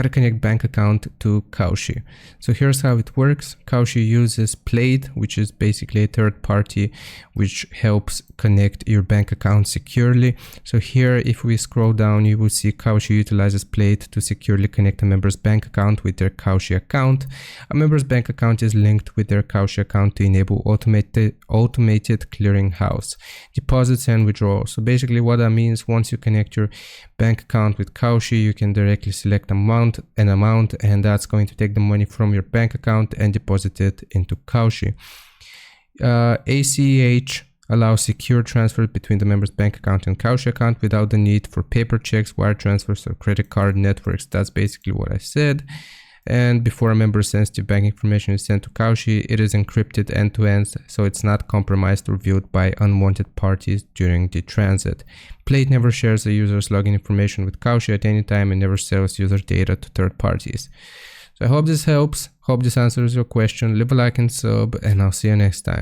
how to connect bank account to Kalshi. So here's how it works. Kalshi uses Plate, which is basically a third party which helps connect your bank account securely. So here, if we scroll down, you will see Kalshi utilizes Plate to securely connect a member's bank account with their Kalshi account. A member's bank account is linked with their Kalshi account to enable automated clearinghouse deposits and withdrawals. So basically what that means, once you connect your bank account with Kalshi, you can directly select an amount, and that's going to take the money from your bank account and deposit it into Kalshi. ACH allows secure transfers between the member's bank account and Kalshi account without the need for paper checks, wire transfers, or credit card networks. That's basically what I said. And before a member's sensitive bank information is sent to Kalshi, it is encrypted end-to-end, so it's not compromised or viewed by unwanted parties during the transit. Plate never shares the user's login information with Kalshi at any time and never sells user data to third parties. So I hope this helps. Hope this answers your question. Leave a like and sub, and I'll see you next time.